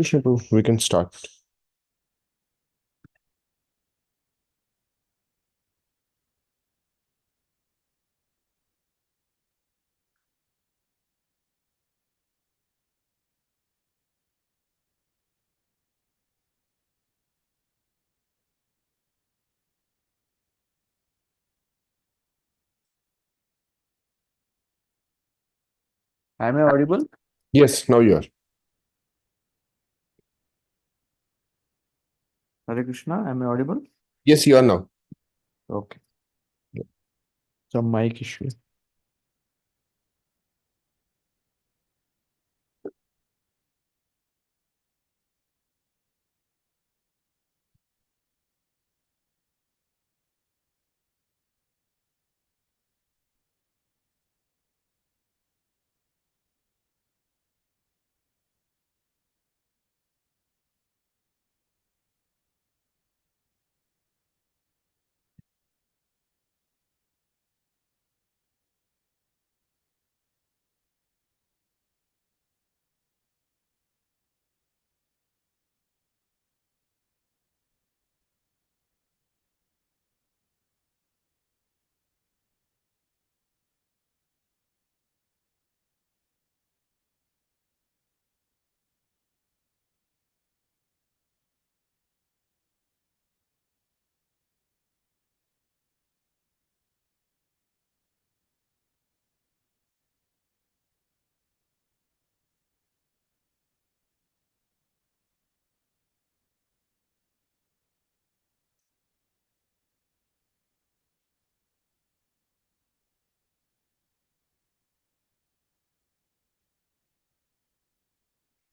Sure, we can start. Am I audible? Yes, now you are. Hare Krishna, am I audible? Yes, you are now. Okay. Some mic issue.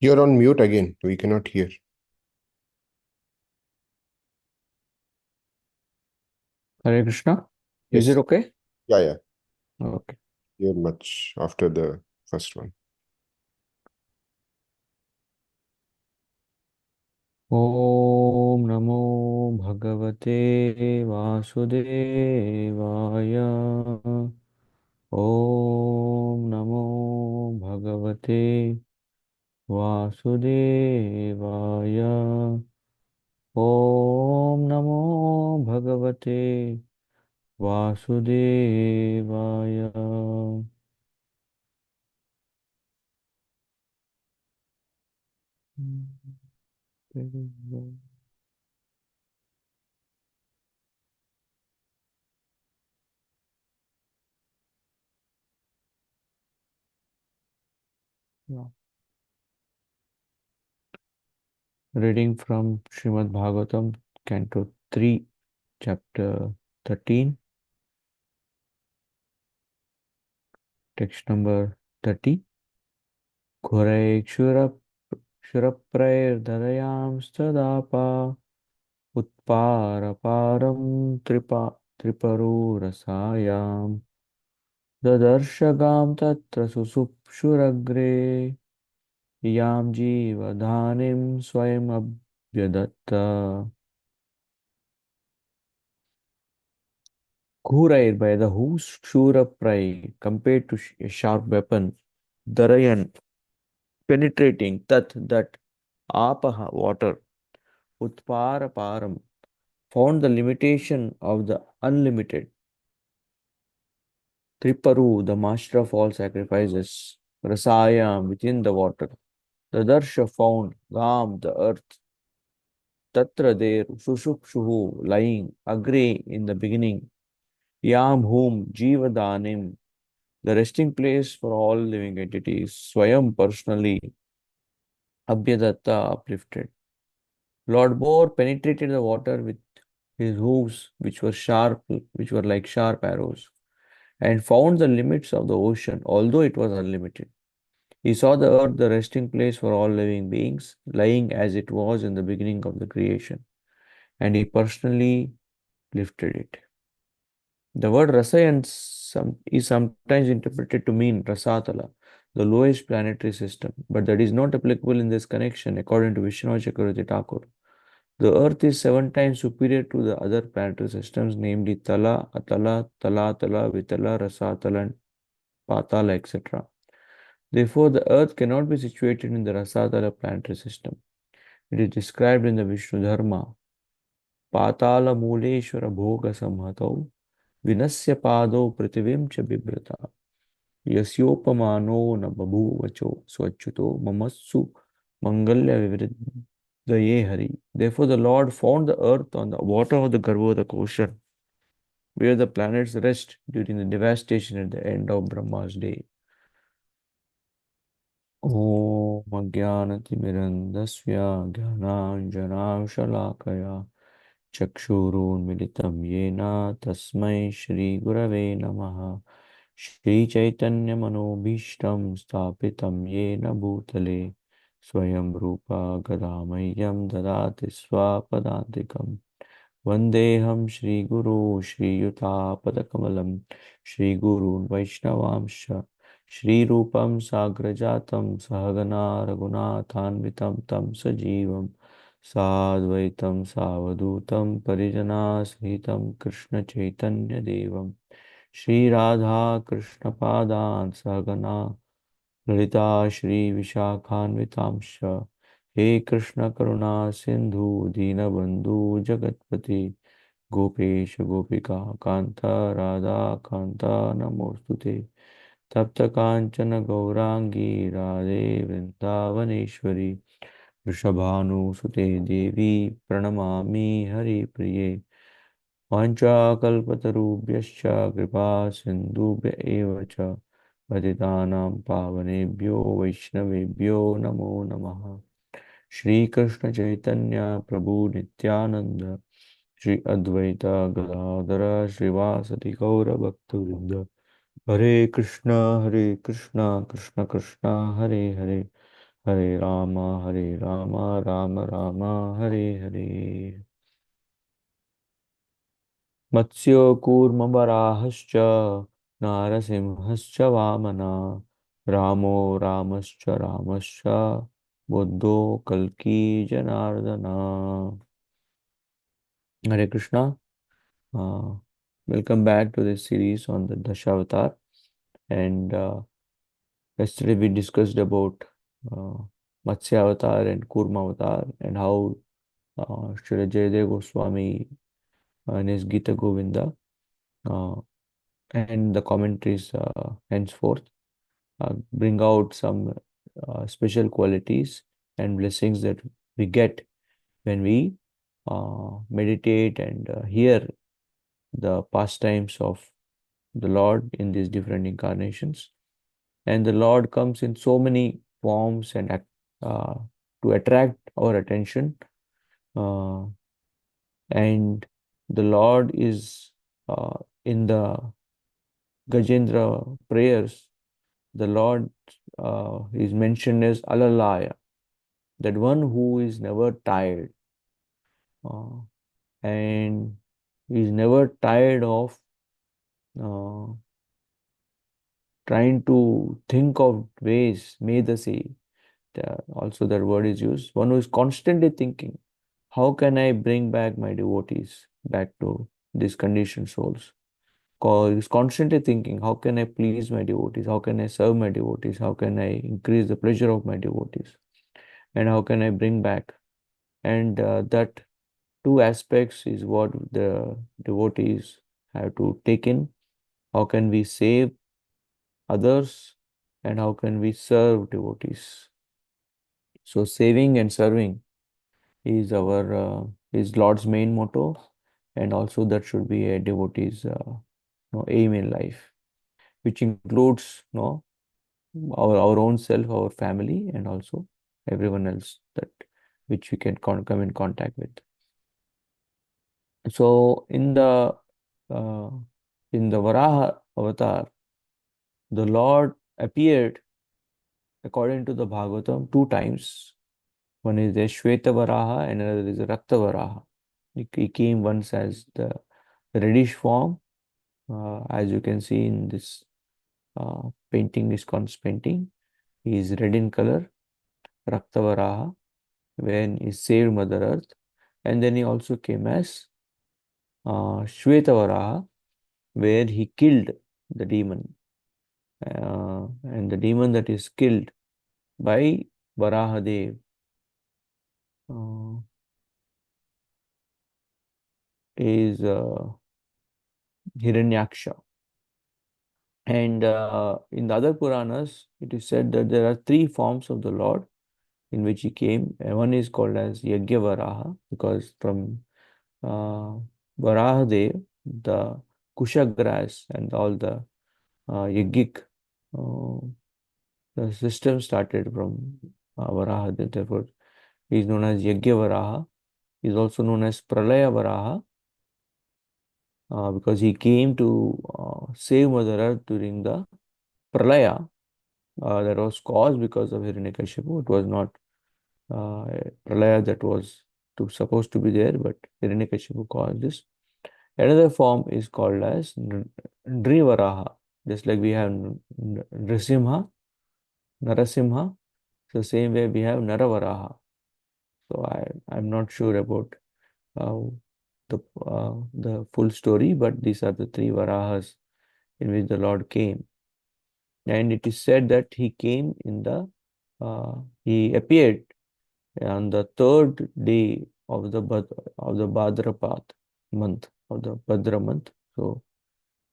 You're on mute again. We cannot hear. Hare Krishna. Is it Yes. okay? Yeah, yeah. Okay. You're much after the first one. Om Namo Bhagavate Vasudevaya. Om Namo Bhagavate Vasudevaya. Om Namo Bhagavate Vasudevaya. Yeah. Reading from Srimad Bhagavatam, Canto 3, Chapter 13, text number 30. Ghuraikshuраprairdarayamstadapa utparaparam triparurasayam dadarshagam tatra susupshuragre yam jivadhanim swayam abhyadatta. Ghurair by the whose Shura prey compared to a sharp weapon, Darayan penetrating that Apaha water, Utpara Param found the limitation of the unlimited. Triparu, the master of all sacrifices, Rasayam within the water. The Darsha found Gam, the earth, Tatra there, Sushupshuhu, lying, Agre in the beginning, Yam whom Jivadanim, the resting place for all living entities, Swayam personally, Abhyadatta uplifted. Lord Boar penetrated the water with his hooves, which were like sharp arrows, and found the limits of the ocean, although it was unlimited. He saw the earth, the resting place for all living beings, lying as it was in the beginning of the creation, and he personally lifted it. The word Rasayan is sometimes interpreted to mean Rasatala, the lowest planetary system, but that is not applicable in this connection according to Vishnu Chakravarti Thakur. The Earth is 7 times superior to the other planetary systems, namely Tala, Atala, Talatala, Vitala, Rasatala, and Patala, etc. Therefore, the Earth cannot be situated in the Rasatala planetary system. It is described in the Vishnu Dharma. Patala Muleshwara Bhoga Samhatau Vinasya Pado Prithivim Cha Bibrata Yasyopamano na Babhuvacho Swachyuto Mamassu Mangalya Vivridaye Hari. Therefore, the Lord found the earth on the water of the Garbhodak ocean, where the planets rest during the devastation at the end of Brahma's day. Om Ajnanatimirandasya Jnananjanashalakaya Chakshurunmilitam Yena Tasmai Shri Gurave Namaha Shri Chaitanya Manobhishtam Stapitam Yena Bhutale Swayam Rupa Gadamayam Dadati Swapadantikam Vandeham Shri Guru Shri Yuta Padakamalam Shri Gurun Vaishnavamsha Shri Rupam Sagrajatam Sahagana Raghunathanvitam Tam Sajivam Sadvaitam Savadutam Parijana Sahitam Krishna Chaitanya Devam Shri Radha Krishna Padan Sahagana Lalita Shri Vishakhanvitamsha He Krishna Karuna Sindhu Dinabandhu Jagatpati Gopesh Gopika Kanta Radha Kanta Namostute Tapta Kanchana Gaurangi Radhe Vrindavaneshwari Vrishabhanu Sute Devi Pranamami Hari Priye Vanchakalpatarubhyascha Kripa Sindhubhya eva cha Patitanam Pavanebhyo Vaishnavebhyo Namo Namaha Shri Krishna Chaitanya Prabhu Nityananda Shri Advaita Gadadhara Srivasati Gaura Bhaktivinoda Hare Krishna Krishna Krishna Hare Hare Hare Rama Rama Rama Hare Hare Matsyo Kurmavarahascha Narasimhascha Vamana Ramo Ramascha Ramascha Buddho Kalki Janardana. Hare Krishna. Uh, Welcome back to this series on the Dasavatara. And yesterday we discussed about uh, Matsya Avatar and Kurma Avatar and how Srila Jayadeva Goswami in his Gita Govinda uh, and the commentaries henceforth bring out some special qualities and blessings that we get when we meditate and hear the pastimes of the Lord in these different incarnations. And the Lord comes in so many forms and uh, to attract our attention. And the Lord is in the Gajendra prayers. The Lord is mentioned as Alalaya, that one who is never tired uh, and is never tired of uh, trying to think of ways, Medasi, also that word is used, one who is constantly thinking, how can I bring back my devotees back to these conditioned souls? Is constantly thinking, how can I please my devotees? How can I serve my devotees? How can I increase the pleasure of my devotees? And how can I bring back? And that two aspects is what the devotees have to take in. How can we save others? And how can we serve devotees? So saving and serving is our is Lord's main motto, and also that should be a devotee's aim in life, which includes our own self, our family, and also everyone else that which we can come in contact with. So uh, in the Varaha avatar, the Lord appeared according to the Bhagavatam two times. One is the Shweta Varaha and another is the Rakta Varaha. He came once as the reddish form, as you can see in this painting, ISKCON's painting. He is red in color, Rakta Varaha, when he saved Mother Earth. And then he also came as Shweta Varaha, where he killed the demon. And the demon that is killed by Varahadev is Hiranyaksha. And in the other Puranas, it is said that there are three forms of the Lord in which he came. And one is called as Yagyavaraha, because from uh, Varahadev, the Kushagras and all the Yagik uh, the system started from Varahadev. Therefore, he is known as Yagyavaraha. He is also known as Pralaya Varaha because he came to save Mother Earth during the Pralaya that was caused because of Hiranyakashipu. It was not a Pralaya that was supposed to be there, but Hiranyakashipu caused this. Another form is called as Nrivaraha, just like we have Nrasimha, Narasimha. So same way we have Naravaraha. So I'm not sure about uh, the full story, but these are the three Varahas in which the Lord came. And it is said that he came in he appeared on the third day of the Bhadrapad month, of the Bhadra month. So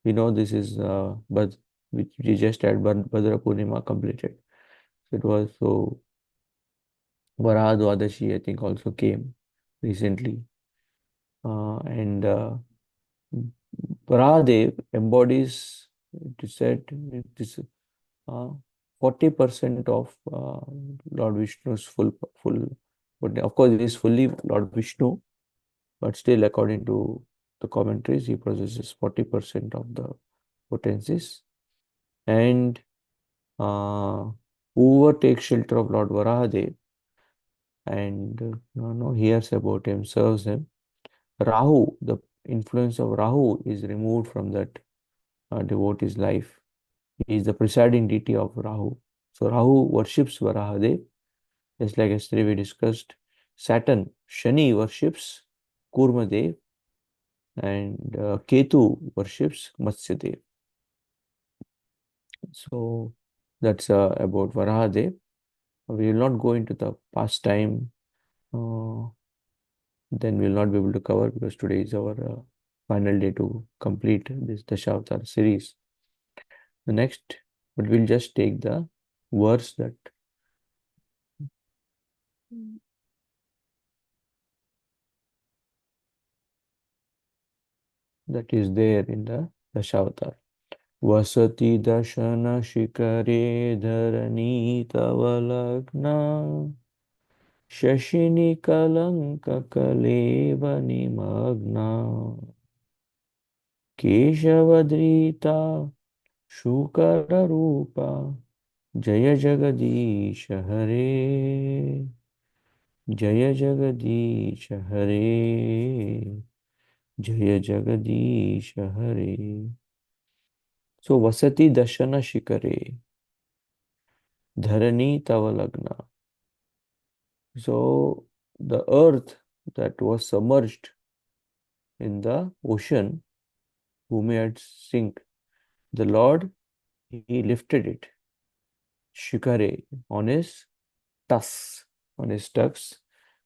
we know this is which we just had Bhadra Purnima completed. So it was so Varaha Dwadashi, I think, also came recently. And Varahadev embodies, it is said, it is 40% of Lord Vishnu's full. But of course, he is fully Lord Vishnu, but still, according to the commentaries, he possesses 40% of the potencies. And whoever takes shelter of Lord Varahadev and hears about him, serves him, Rahu, the influence of Rahu is removed from that devotee's life. He is the presiding deity of Rahu. So Rahu worships Varahadev, just like yesterday we discussed. Saturn, Shani worships Kurmadev, and Ketu worships Matsyadev. So that's about Varahadev. We will not go into the past time. Then we will not be able to cover because today is our final day to complete this Dasavatara series. The next, but we'll just take the verse that is there in the Dasavatara. Vasati dashana shikare dharani tavalagna shashini kalanka kaleva nimagna keshavadrita shukara rupa jaya jagadisha hare jaya jagadisha hare jaya jagadisha hare. So vasati dashana shikare dharani tavalagna. So the earth that was submerged in the ocean, whom he had sink, the Lord, he lifted it, shikare, on his tusks,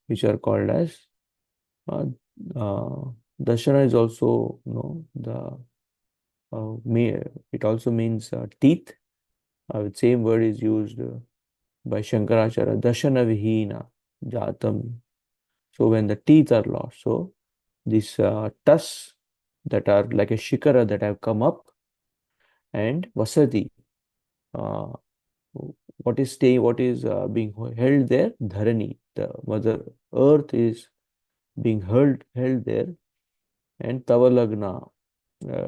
which are called as uh, uh, dashana is also, the it also means teeth. The same word is used by Shankaracharya, dashana vihina jatam. So when the teeth are lost, so these tusks that are like a shikara that have come up, and vasati, uh, what is being held there? Dharani, the mother earth is being held there, and tavalagna,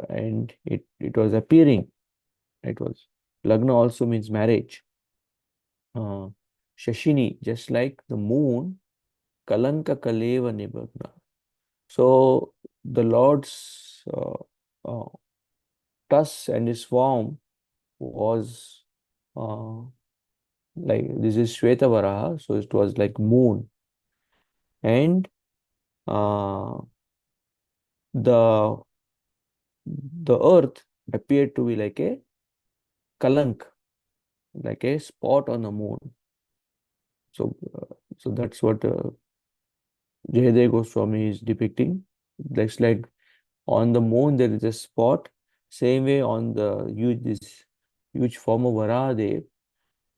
and it was appearing. It was lagna also means marriage. Shashini, just like the moon, kalanka kaleva nibagna. So the Lord's uh, tusk and his form was uh, like this is Shvetavaraha, so it was like moon, and uh, the the earth appeared to be like a kalank, like a spot on the moon. So so that's what Jayadeva Goswami is depicting. It's like on the moon there is a spot. Same way on the this huge form of Varahadev,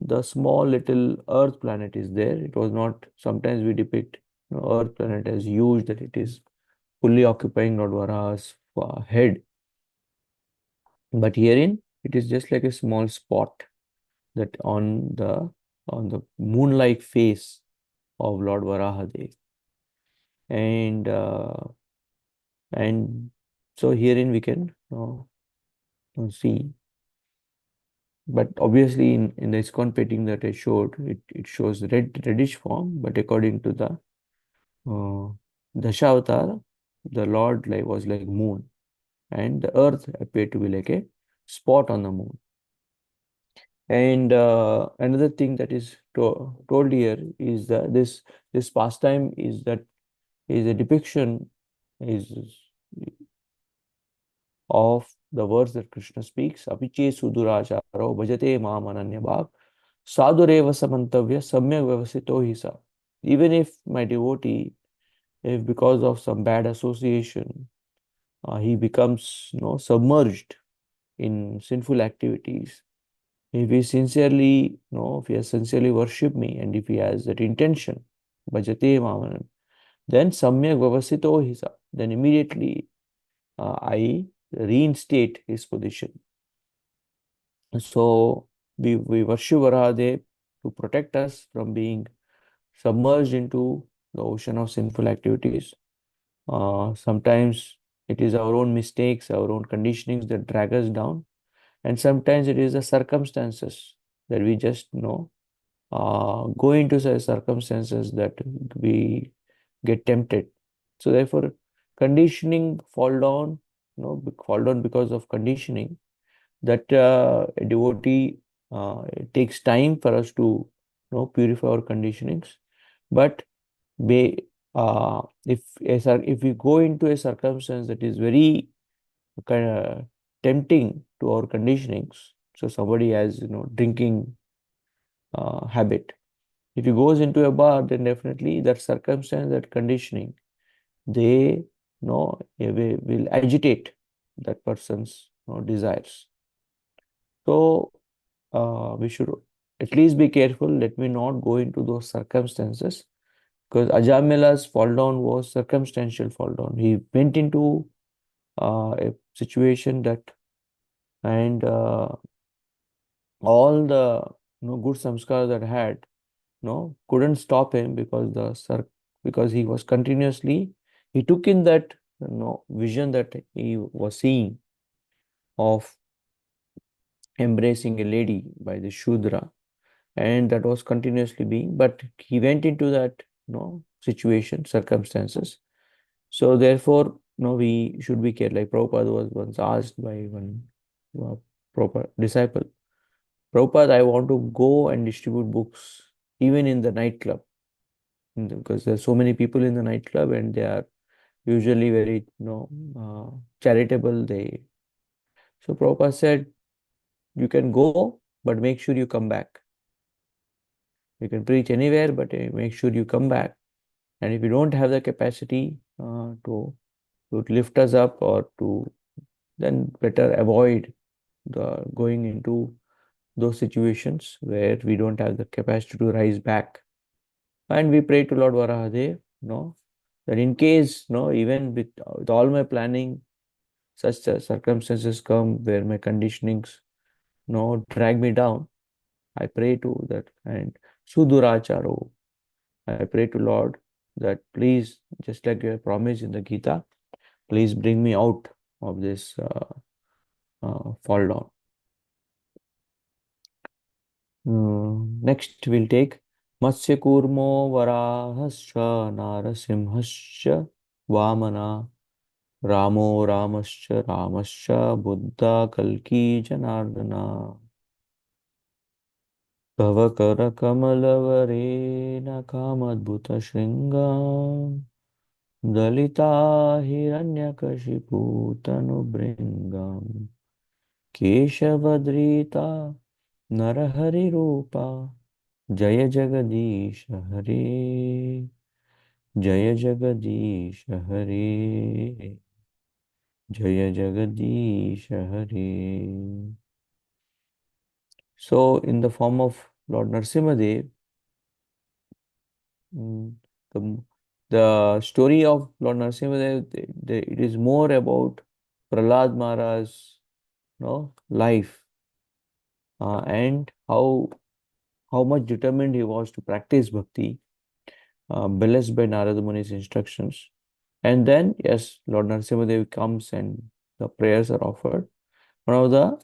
the small little Earth planet is there. It was not. Sometimes we depict Earth planet as huge, that it is fully occupying Lord Varaha's head. But herein, it is just like a small spot that on the moon-like face of Lord Varahadev. And and so herein we can see. But obviously in the ISKCON painting that I showed, it shows reddish form, but according to the Dasavatara, the Lord was like moon, and the earth appeared to be like a spot on the moon. And another thing that is told here is that this pastime is a depiction is of the words that Krishna speaks. Apiche suduracharo bhajate maam ananyabhav sadhureva samantavya samyak vyavasito hisa. Even if my devotee, if because of some bad association, he becomes submerged in sinful activities, if he sincerely, if he has sincerely worshipped me, and if he has that intention, bhajate mamanam, then samyak vyavasito hisa, then immediately I reinstate his position. So we worship Varahadev to protect us from being submerged into the ocean of sinful activities. Sometimes it is our own mistakes, our own conditionings that drag us down, and sometimes it is the circumstances that we just go into such circumstances that we get tempted. So therefore, conditioning fall down because of conditioning. That a devotee, it takes time for us to purify our conditionings. But if we go into a circumstance that is very kind of tempting to our conditionings, so somebody has drinking habit. If he goes into a bar, then definitely that circumstance, that conditioning, they will agitate that person's desires. So we should at least be careful. Let me not go into those circumstances, because Ajamila's fall down was circumstantial fall down. He went into a situation that, and all the good samskars that had couldn't stop him, because because he was continuously, he took in that vision that he was seeing of embracing a lady by the Shudra, and that was continuously being, but he went into that situation, circumstances. So therefore we should be careful. Like Prabhupada was once asked by one proper disciple, Prabhupada, I want to go and distribute books even in the nightclub, because there's so many people in the nightclub, and they are usually very charitable. So Prabhupada said, you can go, but make sure you come back. You can preach anywhere, but make sure you come back. And if you don't have the capacity to lift us up, or to, then better avoid the going into those situations where we don't have the capacity to rise back. And we pray to Lord Varahadev, that in case, even with all my planning, such circumstances come where my conditionings, drag me down. I pray to that, and Suduracharo, I pray to Lord that please, just like you have promised in the Gita, please bring me out of this fall down. Next, we'll take Matsya Kurmo Varahascha Narasimhascha Vamana Ramo Ramascha Ramascha Buddha Kalki Janardana Bhavakara Kamalavare Kamadbhuta Shringa Dalita Hiranyakashipu Tanubringam Keshavadrita Narahari Rupa Jaya Jagadish Hare. Jaya Jagadish Hare, Jaya Jagadish Hare. So, in the form of Lord Nrsimhadev, mm, the, the story of Lord Nrsimhadev, it is more about Prahlad Maharaj's, life, and how much determined he was to practice bhakti, blessed by Narada Muni's instructions. And then, yes, Lord Nrsimhadev comes and the prayers are offered. One of the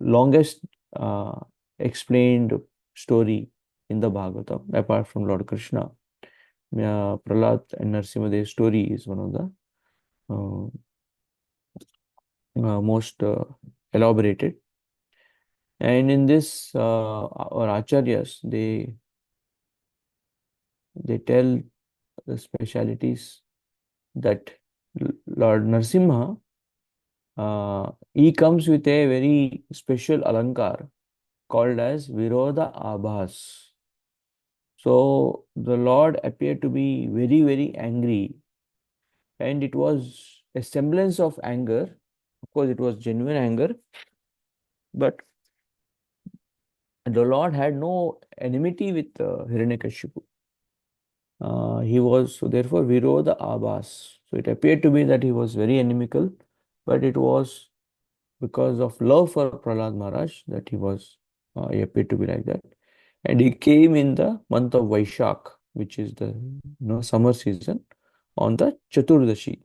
longest uh, explained story in the Bhagavatam, apart from Lord Krishna. Prahlad and Nrsimhadev story is one of the uh, most elaborated. And in this, our acharyas, they tell the specialities that Lord Narsimha, he comes with a very special alankar called as Virodha Abhas. So the Lord appeared to be very, very angry, and it was a semblance of anger. Of course, it was genuine anger, but the Lord had no enmity with Hiranyakashipu. He was, so therefore, Virodha Abhas. So it appeared to me that he was very inimical, but it was because of love for Prahlad Maharaj that he appeared to be like that. And he came in the month of Vaishak, which is the summer season, on the Chaturdashi.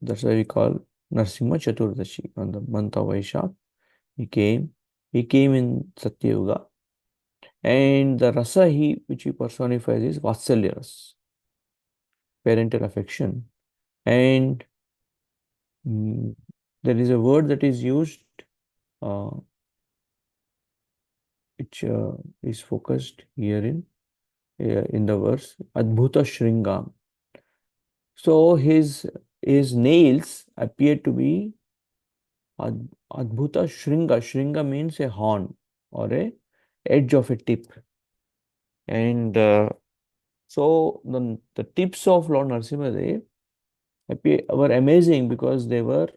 That's why we call Narsimha Chaturdashi. On the month of Vaishak, he came. He came in Satyuga. And the rasa which he personifies is Vatsalya ras, parental affection. And mm, there is a word that is used, uh, which is focused herein in the verse Adbhuta Shringam. So his nails appear to be Adbhuta Shringa. Shringa means a horn or a edge of a tip. And so the tips of Lord Nrsimhadev were amazing because they were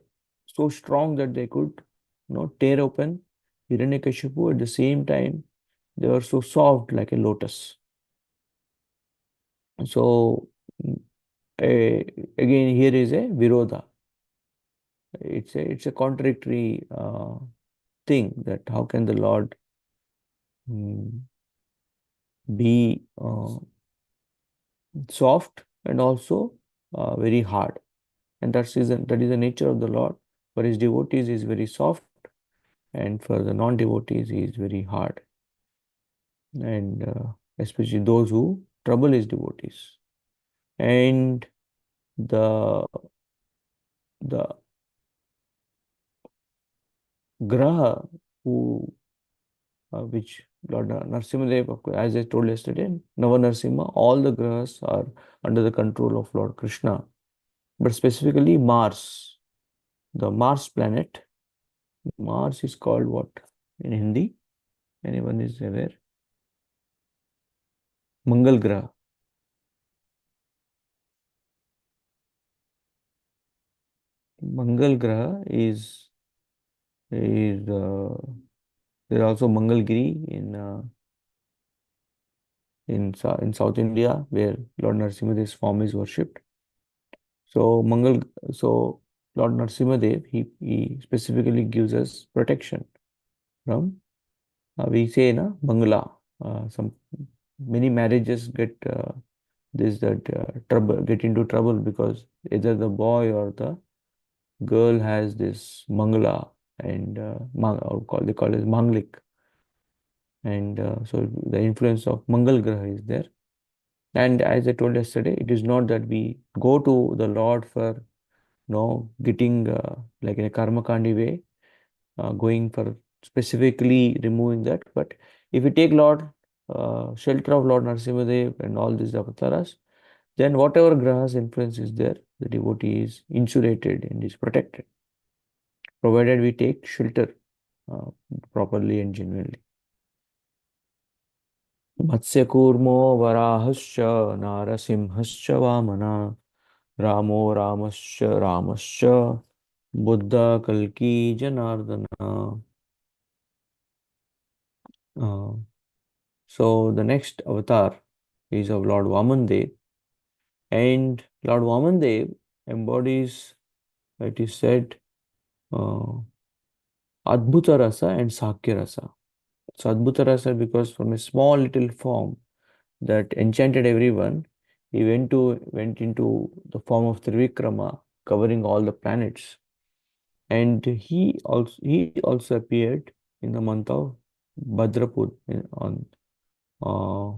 so strong that they could tear open Hiranyakashipu. At the same time, they were so soft like a lotus. So again, here is a Virodha. It's a contradictory thing, that how can the Lord mm, be soft and also very hard. And that is the nature of the Lord. For his devotees, he is very soft, and for the non-devotees, he is very hard. And especially those who trouble his devotees. And the the graha who which Lord Narsimhadev, as I told yesterday, Nava Narsimha, all the grahas are under the control of Lord Krishna. But specifically Mars, the Mars planet. Mars is called what in Hindi? Anyone is aware? Mangal Graha. Mangal Graha is there also Mangalgiri in South India, where Lord Nrsimhadev's form is worshipped. So so Lord Nrsimhadev, he specifically gives us protection from, we say na Bangla. Some many marriages get into trouble because either the boy or the girl has this Mangala, and they call it Manglik. And so the influence of Mangal Graha is there. And as I told yesterday, it is not that we go to the Lord for getting like in a karma kandi way, going for specifically removing that. But if we take shelter of Lord Nrsimhadev and all these avatars, then whatever grahas influence is there, the devotee is insulated and is protected, provided we take shelter uh, properly and genuinely. मत्स्यकूर्मो वराहश्च नारसिंहश्च वामना रामो रामश्च बुद्ध कल्की Janardan. Uh, so the next avatar is of Lord Vamandev, and Lord Vamandev embodies, it is said, uh, Adbhuta Rasa and Sakya Rasa. So Adbhuta Rasa because from a small little form that enchanted everyone, he went into the form of Trivikrama, covering all the planets, and he also appeared in the month of Bhadrapur uh,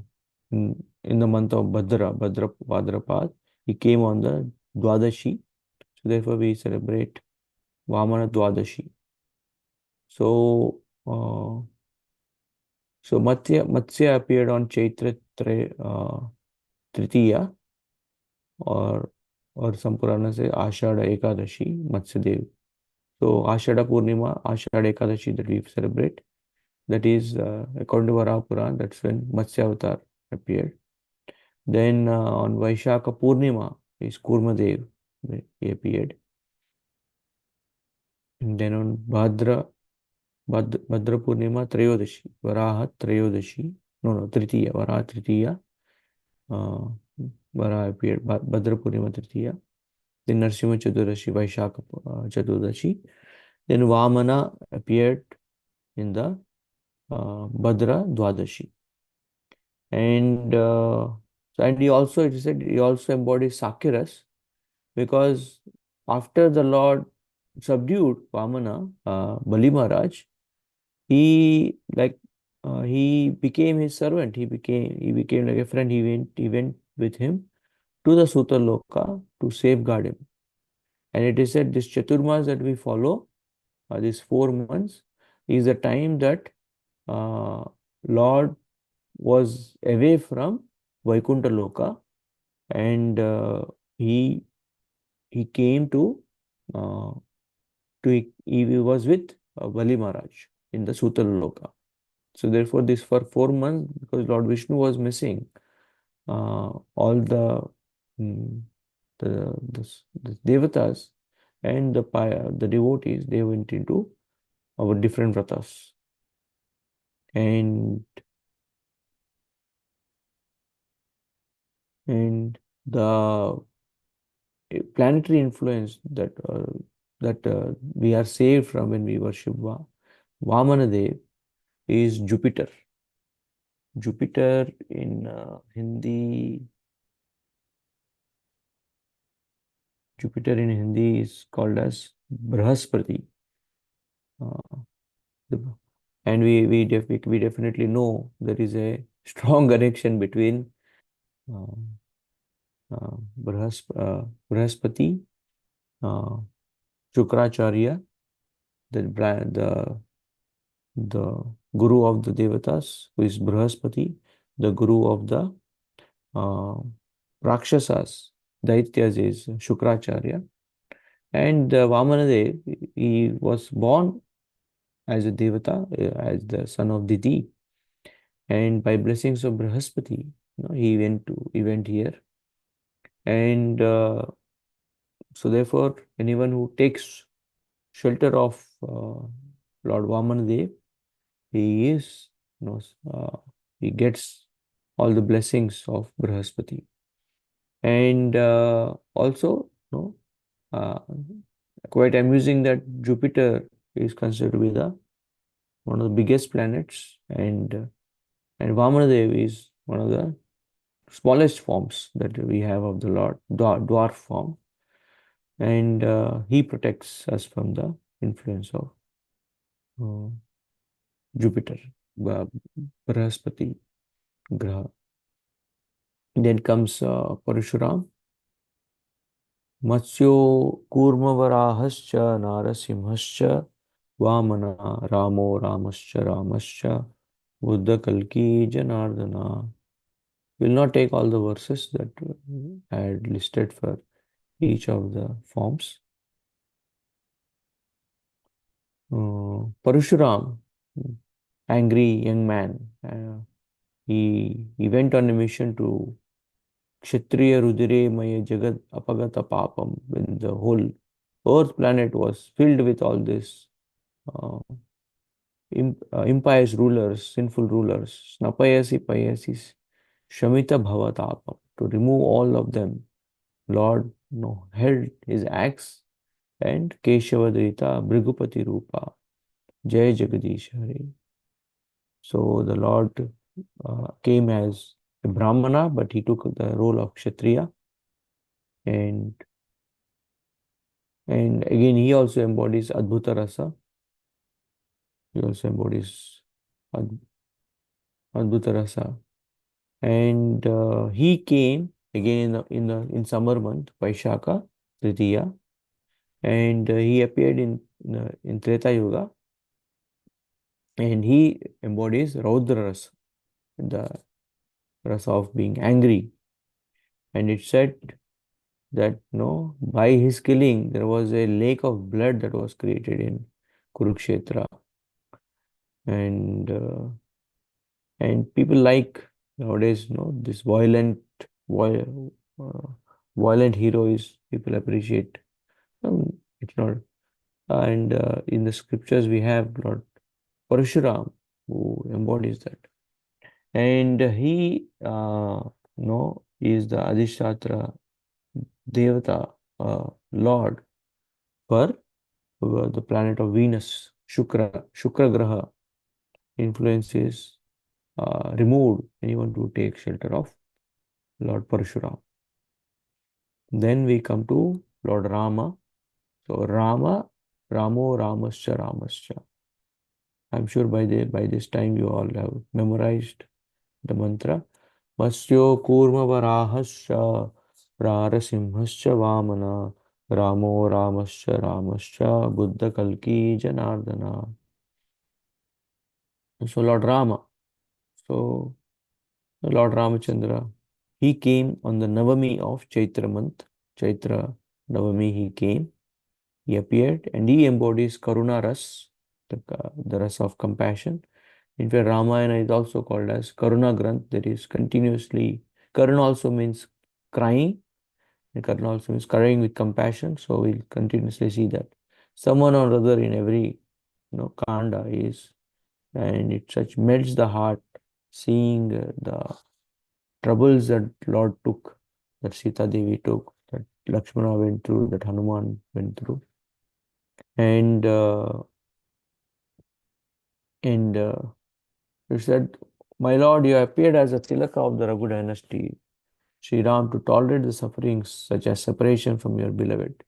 in the month of Bhadrapad. He came on the Dwadashi, so therefore we celebrate Vamana Dwadashi. So, Matsya appeared on Tritiya, or some Purana say Ashada Ekadashi, Matsya Dev. So Ashada Purnima, Ashada Ekadashi that we celebrate, that is according to Varaha Puran, that's when Matsya Avatar appeared. Then on Vaishaka Purnima is Kurmadev, he appeared. And then on Bhadra Purnima Trayodashi, Varaha Trayodashi, no, Tritiya, Varaha Tritiya, uh, Varaha appeared, Bhadra Purnima Tritiya. Then Narsimha Chaturdashi, Vaishaka Chaturdashi. Then Vamana appeared in the Bhadra Dwadashi. And and it is said he also embodies Sakyaras, because after the Lord subdued Vamana, Bali Maharaj, he became his servant. He became like a friend. He went with him to the Sutaloka to safeguard him. And it is said this Chaturmas that we follow, these 4 months, is the time that uh, Lord was away from Vaikuntha Loka, and he he came uh, he was with Bali Maharaj in the Sutaloka. So therefore, this for 4 months, because Lord Vishnu was missing, all mm, the devatas and the devotees, they went into our different vratas, and the planetary influence that we are saved from when we worship Vamanadev is Jupiter. Jupiter in Hindi is called as Brahaspati. Uh, and we definitely know there is a strong connection between uh, Brahaspati, uh, Shukracharya, the guru of the devatas, who is Brahaspati, the guru of the uh, Rakshasas, Daityas is Shukracharya, and Vamanadev, he was born as a devata, as the son of Diti, and by blessings of Brahaspati, he went here, and so therefore anyone who takes shelter of Lord Vamanadev, he is, you know, uh, he gets all the blessings of Brahaspati. And also, uh, quite amusing that Jupiter is considered to be the one of the biggest planets, and Vamanadev is one of the smallest forms that we have of the Lord, dwarf form, and he protects us from the influence of uh, Jupiter, Brahaspati Graha. Then comes Parashuram, Matsyo Kurmavarahascha Narasimhascha Vamana Ramo Ramascha Buddha Kalki Janardana. Will not take all the verses that I had listed for each of the forms. Parashuram, angry young man, he went on a mission to Kshatriya Rudire Maya Jagat Apagata Papam, when the whole Earth planet was filled with all this uh, impious rulers, sinful rulers, Snapayasi Payasis, Shamita Bhavatapam. To remove all of them, Lord held his axe and Keshavadrita Brigupati Rupa, Jai Jagadish Hari. So the Lord came as a Brahmana, but he took the role of Kshatriya, and again he also embodies Adbhuta Rasa. He also embodies Ad- Adbhuta Rasa, and he came again in summer month Vaishaka Tritiya, and he appeared in Treta Yuga, and he embodies Raudra Rasa, the rasa of being angry. And it said that no, by his killing there was a lake of blood that was created in Kurukshetra, and people like nowadays, this uh, violent heroes people appreciate. It's not, and in the scriptures we have Lord Parashuram who embodies that, and he is the Adhishatra Devata, Lord for the planet of Venus. Shukra Graha influence is removed anyone to take shelter of Lord Parshuram. Then we come to Lord Rama. So Ramo, Ramascha. I'm sure by this time you all have memorized the mantra. Masyo Kurma Varahascha Rarasimhascha Vamana Ramo Ramascha Buddha Kalki Janardana. So Lord Rama. So Lord Ramachandra, he came on the Navami of Chaitra month. Chaitra Navami he came, he appeared, and he embodies Karuna Ras, the ras of compassion. In fact, Ramayana is also called as Karuna Granth, that is continuously, Karuna also means crying, and Karuna also means crying with compassion, so we'll continuously see that. Someone or other in every kanda is, and it such melts the heart seeing the troubles that Lord took, that Sita Devi took, that Lakshmana went through, that Hanuman went through, and and he said, "My Lord, you appeared as a Tilaka of the Raghu dynasty, Sri Ram, to tolerate the sufferings such as separation from your beloved.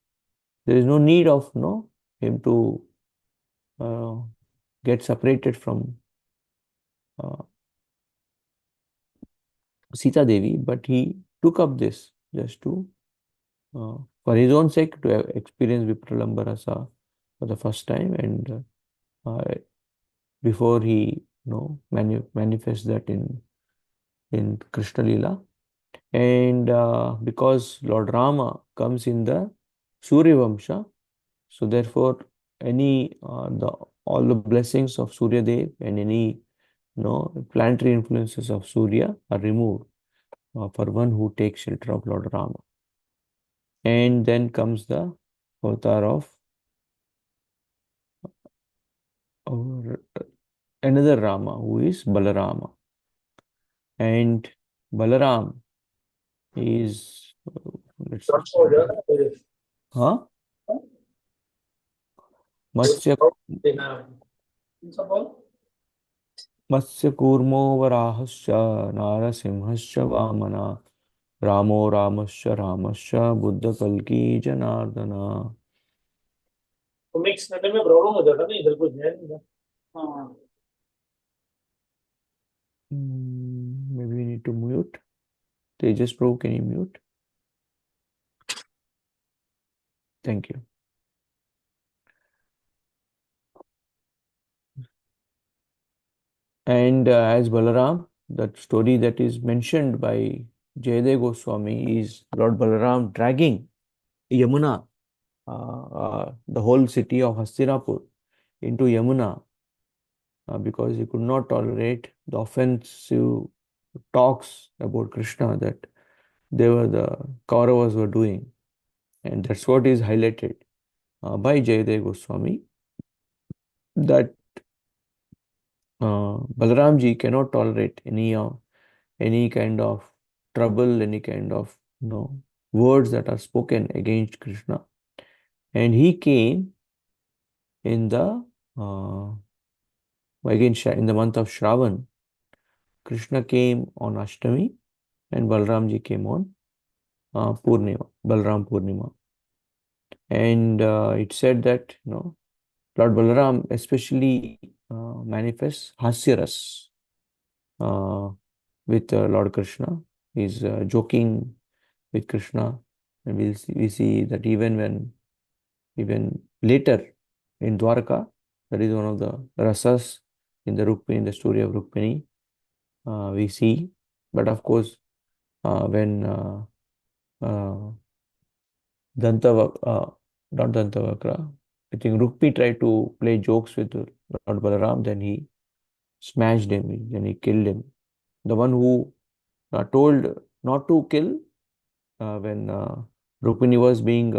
There is no need of him to uh, get separated from uh, Sita Devi, but he took up this just to for his own sake to experience Vipralamba Rasa for the first time, and before he manifests that in Krishna Lila. And because Lord Rama comes in the Surya Vamsha, so therefore any the all the blessings of Surya Dev and any planetary influences of Surya are removed for one who takes shelter of Lord Rama. And then comes the avatar of our another Rama, who is Balarama. And Balaram is, let's huh? Matsya, Matsya Kurmo Varahasya Narasimhasya Vamana Ramo Ramasya Buddha Kalki Janardana. तो mix करने में problem हो जाता ना इधर कुछ है नहीं हाँ maybe we need to mute. Tejas Prabhu, can you mute? Thank you. And as Balaram, that story that is mentioned by Jayadeva Goswami is Lord Balaram dragging Yamuna, the whole city of Hastinapur, into Yamuna because he could not tolerate the offensive talks about Krishna that the Kauravas were doing, and that's what is highlighted by Jayadeva Goswami, that Balaramji cannot tolerate any kind of trouble, any kind of words that are spoken against Krishna, and he came in the uh, in the month of Shravan. Krishna came on Ashtami, and Balramji came on Purnima, Balram Purnima, and it said that Lord Balaram especially manifests Hasyaras uh, with Lord Krishna. He's joking with Krishna, and we see that even later in Dwarka, that is one of the rasas in the Rukmini, in the story of Rukmini, we see. But of course, when uh, not Dantavakra, I think Rukmi tried to play jokes with Lord Balaram, then he smashed him, then he killed him. The one who told not to kill when Rukmini was being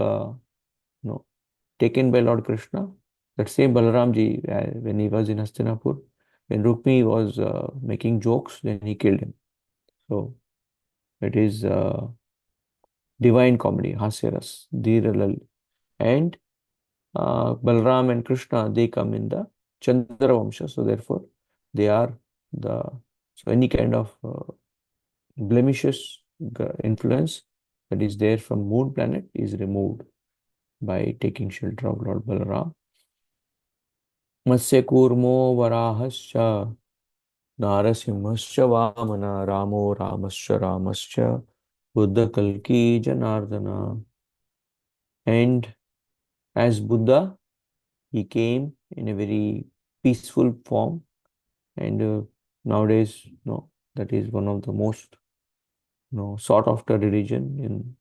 taken by Lord Krishna, that same Balaramji, when he was in Hastinapur, when Rukmi was making jokes, then he killed him. So it is divine comedy, Hasyaras, Dhiralal. And Balram and Krishna, they come in the Chandra Vamsha. So therefore, they are the, so any kind of blemishes influence that is there from moon planet is removed by taking shelter of Lord Balaram. Matsya Kurmo Varahascha Narasimhascha Vamana Ramo Ramascha Ramascha Buddha Kalki Janardana. And as Buddha, he came in a very peaceful form, and nowadays, that is one of the most sought after religion, in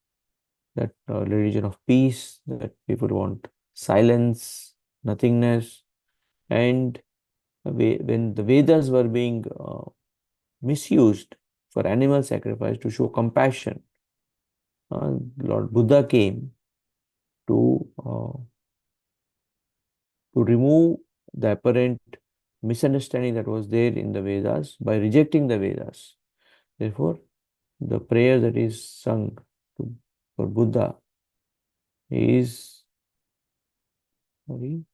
that religion of peace, that people want silence, nothingness. And when the Vedas were being misused for animal sacrifice to show compassion, Lord Buddha came to remove the apparent misunderstanding that was there in the Vedas by rejecting the Vedas. Therefore, the prayer that is sung for Buddha is, sorry,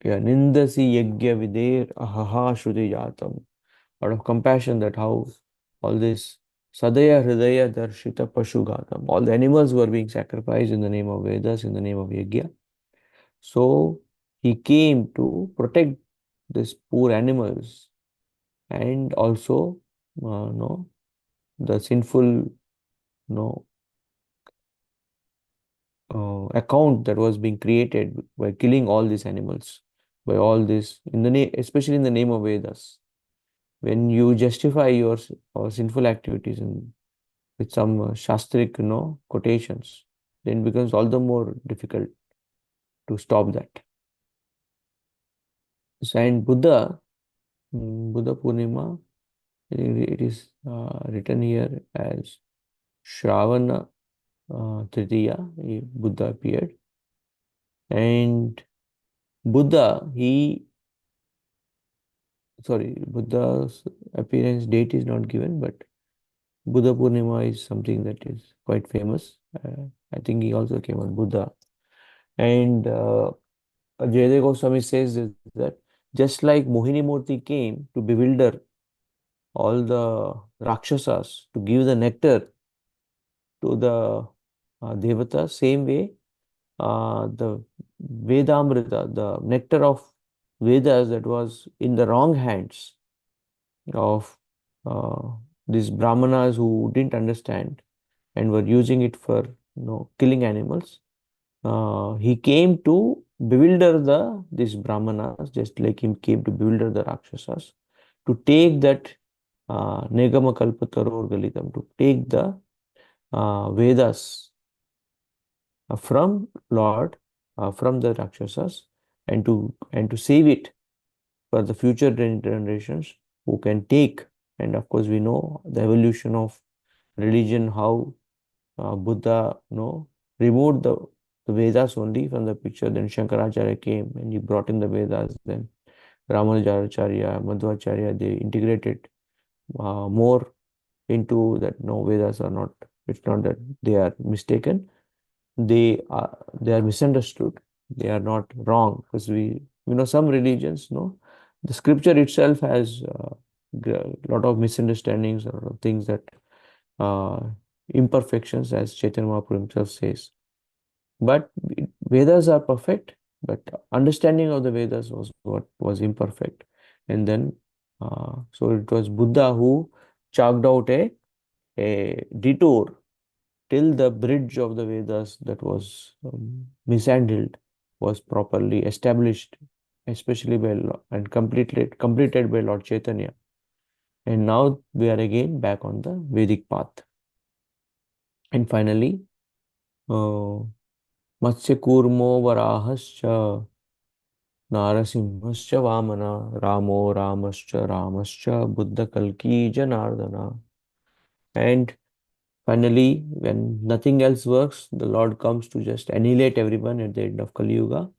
Nindasi Yagya Vider Ahaha Shruti Jatam. Out of compassion, that how all this Sadaya Hridaya Darshita Pashugatam, all the animals were being sacrificed in the name of Vedas, in the name of Yagya. So he came to protect these poor animals, and also no, the sinful account that was being created by killing all these animals, by all this in the name, especially in the name of Vedas. When you justify your sinful activities with some shastric quotations, then it becomes all the more difficult to stop that. So, and Buddha, Buddha Purnima, it is written here as Shravana Tritiya, Buddha appeared. And Buddha, Buddha's appearance date is not given, but Buddha Purnima is something that is quite famous. I think he also came on Buddha. And Jayadeva Goswami says that just like Mohini Murti came to bewilder all the Rakshasas, to give the nectar to the Devata, same way the Vedamrita, the nectar of Vedas that was in the wrong hands of uh, these Brahmanas who didn't understand and were using it for killing animals. He came to bewilder these Brahmanas, just like he came to bewilder the Rakshasas, to take that Negama Kalpataror Galitam, to take the Vedas from Lord, from the Rakshasas, and to save it for the future generations who can take And of course, we know the evolution of religion, how Buddha, removed the Vedas only from the picture. Then Shankaracharya came and he brought in the Vedas. Then Ramanujacharya, Madhvacharya, they integrated more into that. No, Vedas are not. It's not that they are mistaken. They are misunderstood. They are not wrong, because some religions, the scripture itself has a lot of misunderstandings, or things that uh, imperfections, as Chaitanya Mahaprabhu himself says. But Vedas are perfect, but understanding of the Vedas was what was imperfect. And then, so it was Buddha who chalked out a detour till the bridge of the Vedas that was mishandled was properly established, especially and completed by Lord Chaitanya. And now we are again back on the Vedic path. And finally, uh, Matsya Kurmo Varahascha Narasimhascha Vamana Ramo Ramascha Buddha Kalki Janardana. And finally, when nothing else works, the Lord comes to just annihilate everyone at the end of Kali Yuga.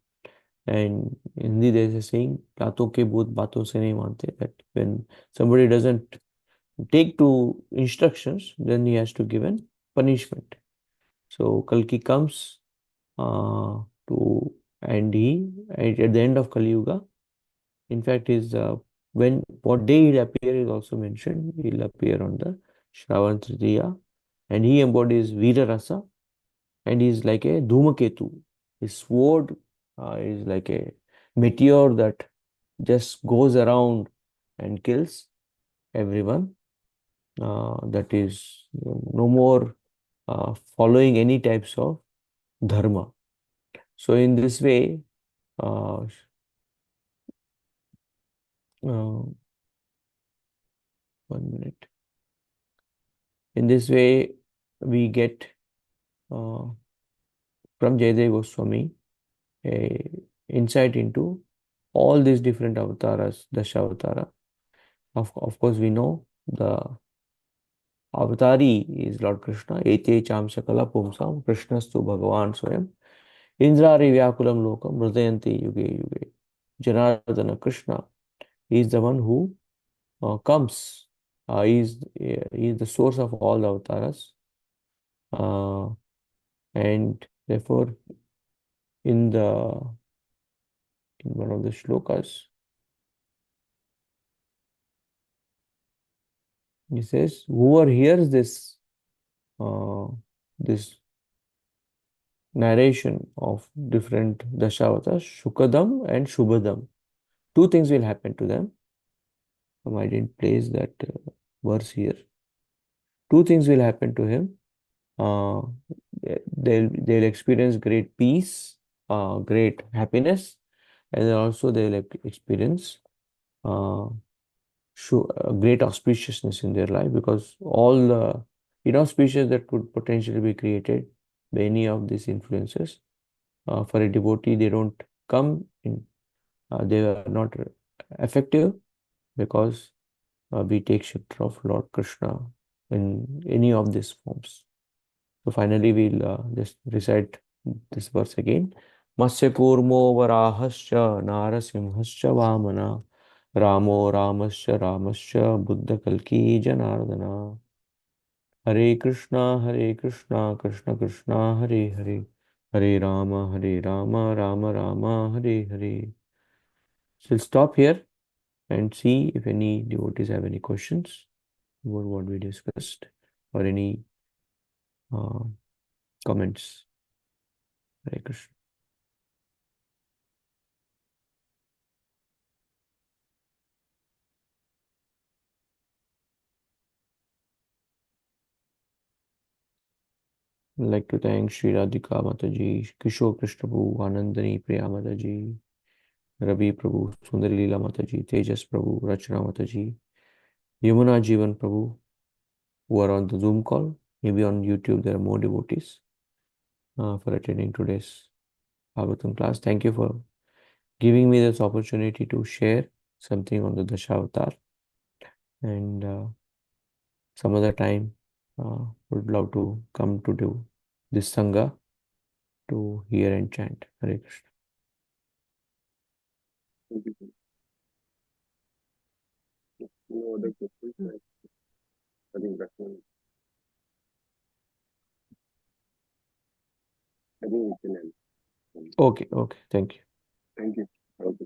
And in Hindi, there is a saying, "Raton ke bhoot baaton se nahi mante," that when somebody doesn't take to instructions, then he has to give an punishment. So Kalki comes uh, to, and he, at the end of Kali Yuga, in fact, is when what day he'll appear is also mentioned. He'll appear on the Shravan Tritiya, and he embodies Veera Rasa, and he's like a Dhumaketu. His sword is like a meteor that just goes around and kills everyone. That is no more following any types of dharma. So in this way, uh, uh, 1 minute. In this way, we get uh, from Jaydev Goswami a insight into all these different avatars, Dashavatara. Of course, we know the avatari is Lord Krishna. Ete cham sakala pumsam Krishnastu Bhagavan Swayam. Indrari Vyakulam Lokam Mridayanti Yuge Yuge. Janardana Krishna is the one who comes. He is the source of all the avatars. And therefore, in one of the shlokas, he says, whoever hears uh, this narration of different Dashavatars, Shukadam and Shubhadam, two things will happen to them. I didn't place that verse here. Two things will happen to him. Uh, they'll experience great peace, great happiness, and then also they'll experience uh, great auspiciousness in their life, because all the inauspicious that could potentially be created by any of these influences, for a devotee, they don't come in, they are not effective, because we take shelter of Lord Krishna in any of these forms. So finally, we'll just recite this verse again. Masya Kurmo Varahascha Narasimhascha Vamana Ramo Ramascha Buddha Kalki Janardana. Hare Krishna, Krishna Krishna, Hare Hare, Hare Rama, Rama Rama, Hare Hare. So we'll stop here and see if any devotees have any questions about what we discussed, or any uh, comments. Hare Krishna. I'd like to thank Sri Radhika Mataji, Kishore Krishna Prabhu, Anandani Priya Mataji, Ravi Prabhu, Sundari Leela Mataji, Tejas Prabhu, Rachana Mataji, Yamuna Jivan Prabhu, who are on the Zoom call. Maybe on YouTube there are more devotees for attending today's Bhagavatam class. Thank you for giving me this opportunity to share something on the Dashavatar. and some other time would love to come to do this Sangha to hear and chant. Hare Krishna. Thank you. No other questions? I think that's one. I think we can end. Okay, okay. Thank you. Thank you. Okay.